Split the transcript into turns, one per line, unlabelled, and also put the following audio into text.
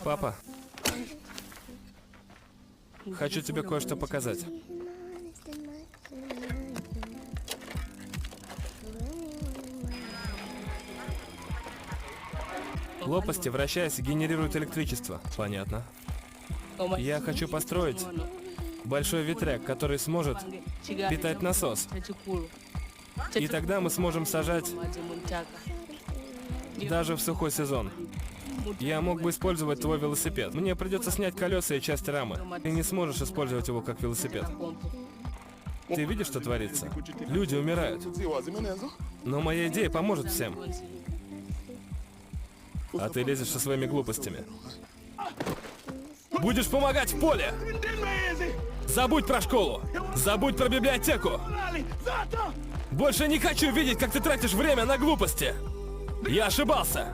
Папа, хочу тебе кое-что показать. Лопасти, вращаясь, генерируют электричество. Понятно. Я хочу построить большой ветряк, который сможет питать насос. И тогда мы сможем сажать даже в сухой сезон. Я мог бы использовать твой велосипед. Мне придется снять колеса и часть рамы. Ты не сможешь использовать его как велосипед. Ты видишь, что творится? Люди умирают. Но моя идея поможет всем. А ты лезешь со своими глупостями. Будешь помогать в поле! Забудь про школу! Забудь про библиотеку! Больше не хочу видеть, как ты тратишь время на глупости! Я ошибался!